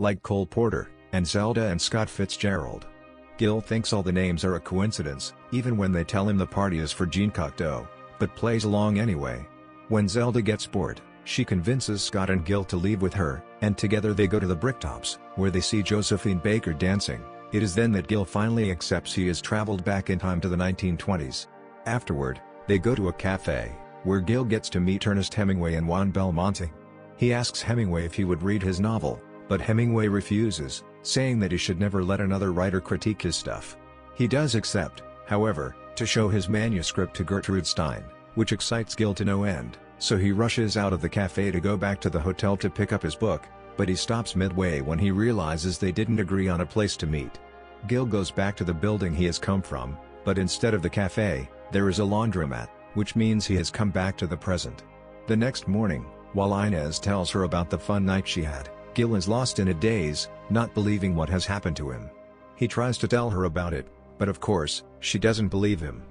like Cole Porter, and Zelda and Scott Fitzgerald. Gil thinks all the names are a coincidence, even when they tell him the party is for Jean Cocteau, but plays along anyway. When Zelda gets bored, she convinces Scott and Gil to leave with her, and together they go to the Bricktops, where they see Josephine Baker dancing. It is then that Gil finally accepts he has traveled back in time to the 1920s. Afterward, they go to a cafe, where Gil gets to meet Ernest Hemingway and Juan Belmonte. He asks Hemingway if he would read his novel, but Hemingway refuses, saying that he should never let another writer critique his stuff. He does accept, however, to show his manuscript to Gertrude Stein, which excites Gil to no end, so he rushes out of the cafe to go back to the hotel to pick up his book, but he stops midway when he realizes they didn't agree on a place to meet. Gil goes back to the building he has come from, but instead of the cafe, there is a laundromat, which means he has come back to the present. The next morning, while Inez tells her about the fun night she had, Gil is lost in a daze, not believing what has happened to him. He tries to tell her about it, but of course, she doesn't believe him.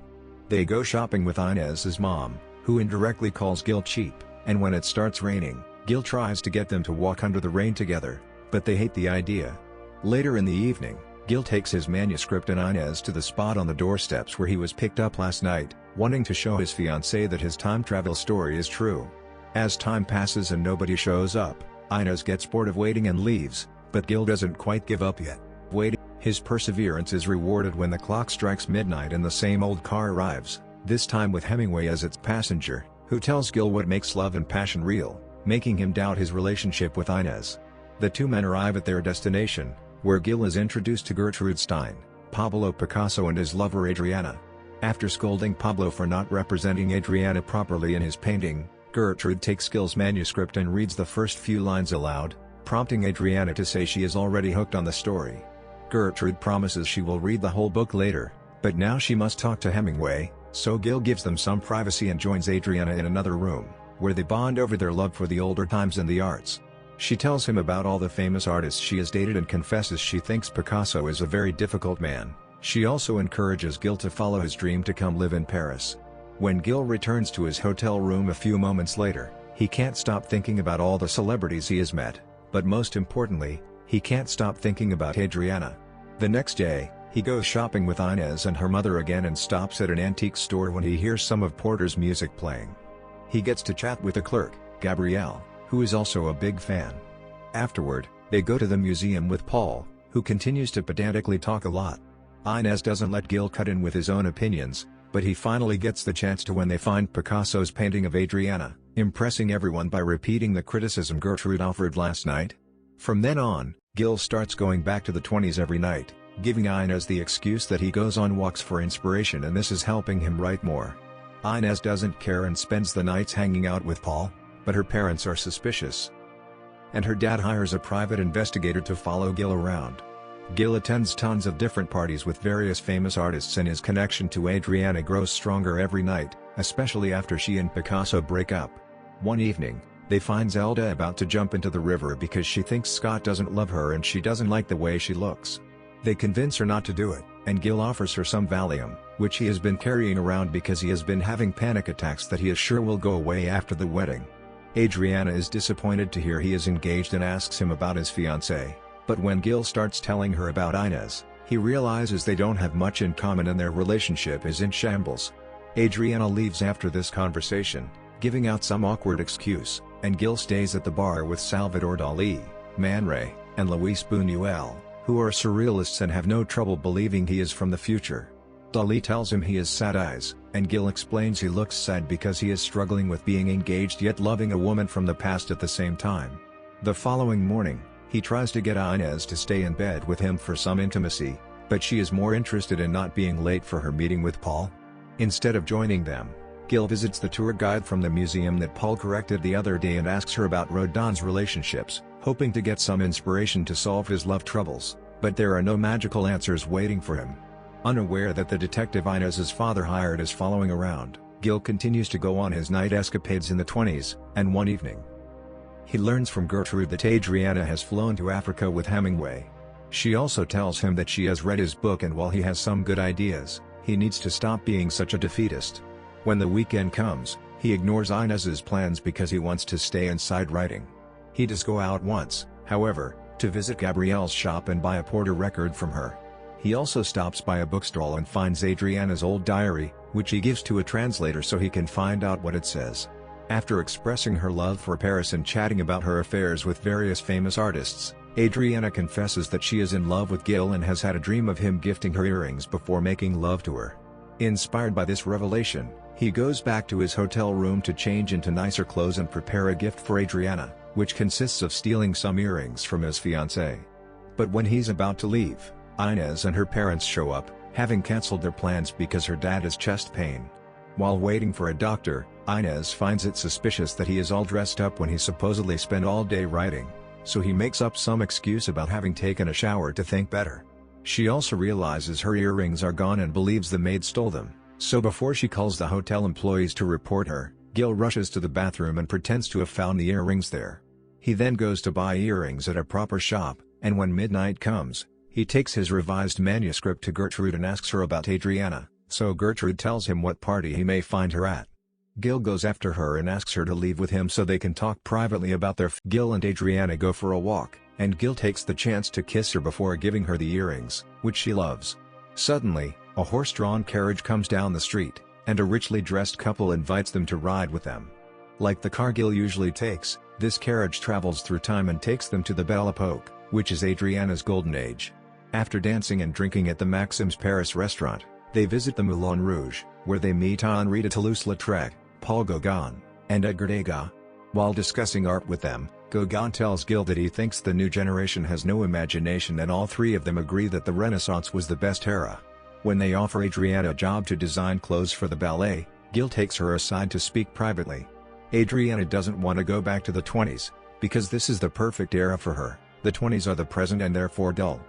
They go shopping with Inez's mom, who indirectly calls Gil cheap, and when it starts raining, Gil tries to get them to walk under the rain together, but they hate the idea. Later in the evening, Gil takes his manuscript and Inez to the spot on the doorsteps where he was picked up last night, wanting to show his fiancée that his time travel story is true. As time passes and nobody shows up, Inez gets bored of waiting and leaves, but Gil doesn't quite give up yet. Waiting, his perseverance is rewarded when the clock strikes midnight and the same old car arrives, this time with Hemingway as its passenger, who tells Gil what makes love and passion real, making him doubt his relationship with Inez. The two men arrive at their destination, where Gil is introduced to Gertrude Stein, Pablo Picasso and his lover Adriana. After scolding Pablo for not representing Adriana properly in his painting, Gertrude takes Gil's manuscript and reads the first few lines aloud, prompting Adriana to say she is already hooked on the story. Gertrude promises she will read the whole book later, but now she must talk to Hemingway, so Gil gives them some privacy and joins Adriana in another room, where they bond over their love for the older times and the arts. She tells him about all the famous artists she has dated and confesses she thinks Picasso is a very difficult man. She also encourages Gil to follow his dream to come live in Paris. When Gil returns to his hotel room a few moments later, he can't stop thinking about all the celebrities he has met, but most importantly, he can't stop thinking about Adriana. The next day, he goes shopping with Inez and her mother again and stops at an antique store when he hears some of Porter's music playing. He gets to chat with the clerk, Gabrielle, who is also a big fan. Afterward, they go to the museum with Paul, who continues to pedantically talk a lot. Inez doesn't let Gil cut in with his own opinions, but he finally gets the chance to when they find Picasso's painting of Adriana, impressing everyone by repeating the criticism Gertrude offered last night. From then on, Gil starts going back to the 20s every night, giving Inez the excuse that he goes on walks for inspiration and this is helping him write more. Inez doesn't care and spends the nights hanging out with Paul, but her parents are suspicious. And her dad hires a private investigator to follow Gil around. Gil attends tons of different parties with various famous artists and his connection to Adriana grows stronger every night, especially after she and Picasso break up. One evening, they find Zelda about to jump into the river because she thinks Scott doesn't love her and she doesn't like the way she looks. They convince her not to do it, and Gil offers her some Valium, which he has been carrying around because he has been having panic attacks that he is sure will go away after the wedding. Adriana is disappointed to hear he is engaged and asks him about his fiancée. But when Gil starts telling her about Inez, he realizes they don't have much in common and their relationship is in shambles. Adriana leaves after this conversation, giving out some awkward excuse, and Gil stays at the bar with Salvador Dalí, Man Ray, and Luis Buñuel, who are surrealists and have no trouble believing he is from the future. Dalí tells him he has sad eyes, and Gil explains he looks sad because he is struggling with being engaged yet loving a woman from the past at the same time. The following morning, he tries to get Inez to stay in bed with him for some intimacy, but she is more interested in not being late for her meeting with Paul. Instead of joining them, Gil visits the tour guide from the museum that Paul corrected the other day and asks her about Rodin's relationships, hoping to get some inspiration to solve his love troubles, but there are no magical answers waiting for him. Unaware that the detective Inez's father hired is following around, Gil continues to go on his night escapades in the 20s, and one evening, he learns from Gertrude that Adriana has flown to Africa with Hemingway. She also tells him that she has read his book and while he has some good ideas, he needs to stop being such a defeatist. When the weekend comes, he ignores Inez's plans because he wants to stay inside writing. He does go out once, however, to visit Gabrielle's shop and buy a Porter record from her. He also stops by a bookstall and finds Adriana's old diary, which he gives to a translator so he can find out what it says. After expressing her love for Paris and chatting about her affairs with various famous artists, Adriana confesses that she is in love with Gil and has had a dream of him gifting her earrings before making love to her. Inspired by this revelation, he goes back to his hotel room to change into nicer clothes and prepare a gift for Adriana, which consists of stealing some earrings from his fiancée. But when he's about to leave, Inez and her parents show up, having cancelled their plans because her dad has chest pain. While waiting for a doctor, Inez finds it suspicious that he is all dressed up when he supposedly spent all day writing, so he makes up some excuse about having taken a shower to think better. She also realizes her earrings are gone and believes the maid stole them, so before she calls the hotel employees to report her, Gil rushes to the bathroom and pretends to have found the earrings there. He then goes to buy earrings at a proper shop, and when midnight comes, he takes his revised manuscript to Gertrude and asks her about Adriana, so Gertrude tells him what party he may find her at. Gil goes after her and asks her to leave with him so they can talk privately about their Gil and Adriana go for a walk, and Gil takes the chance to kiss her before giving her the earrings, which she loves. Suddenly, a horse-drawn carriage comes down the street, and a richly dressed couple invites them to ride with them. Like the car Gil usually takes, this carriage travels through time and takes them to the Belle Epoque, which is Adriana's golden age. After dancing and drinking at the Maxim's Paris restaurant, they visit the Moulin Rouge, where they meet Henri de Toulouse-Lautrec, Paul Gauguin, and Edgar Degas. While discussing art with them, Gauguin tells Gil that he thinks the new generation has no imagination, and all three of them agree that the Renaissance was the best era. When they offer Adriana a job to design clothes for the ballet, Gil takes her aside to speak privately. Adriana doesn't want to go back to the 20s, because this is the perfect era for her. The 20s are the present and therefore dull.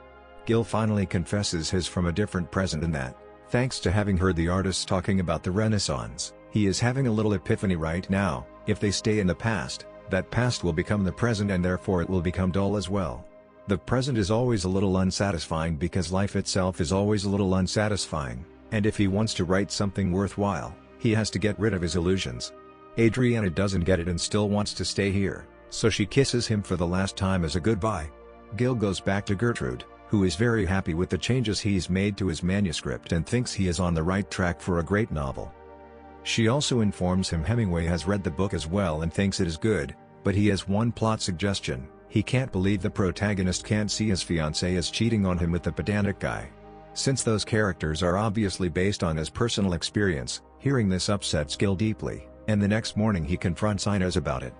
Gil finally confesses he's from a different present and that, thanks to having heard the artists talking about the Renaissance, he is having a little epiphany right now. If they stay in the past, that past will become the present and therefore it will become dull as well. The present is always a little unsatisfying because life itself is always a little unsatisfying, and if he wants to write something worthwhile, he has to get rid of his illusions. Adriana doesn't get it and still wants to stay here, so she kisses him for the last time as a goodbye. Gil goes back to Gertrude, who is very happy with the changes he's made to his manuscript and thinks he is on the right track for a great novel. She also informs him Hemingway has read the book as well and thinks it is good, but he has one plot suggestion. He can't believe the protagonist can't see his fiancée as cheating on him with the pedantic guy. Since those characters are obviously based on his personal experience, hearing this upsets Gil deeply, and the next morning he confronts Inez about it.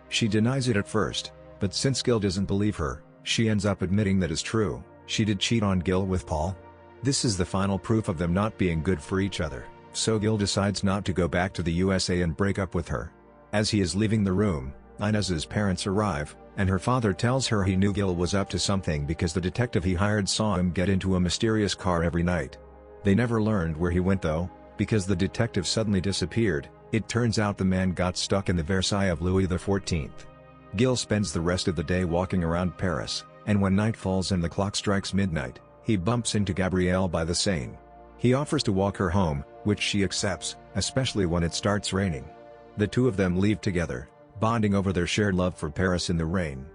She denies it at first, but since Gil doesn't believe her, she ends up admitting that it's true. She did cheat on Gil with Paul. This is the final proof of them not being good for each other, so Gil decides not to go back to the USA and break up with her. As he is leaving the room, Inez's parents arrive, and her father tells her he knew Gil was up to something because the detective he hired saw him get into a mysterious car every night. They never learned where he went though, because the detective suddenly disappeared. It turns out the man got stuck in the Versailles of Louis XIV. Gil spends the rest of the day walking around Paris, and when night falls and the clock strikes midnight, he bumps into Gabrielle by the Seine. He offers to walk her home, which she accepts, especially when it starts raining. The two of them leave together, bonding over their shared love for Paris in the rain.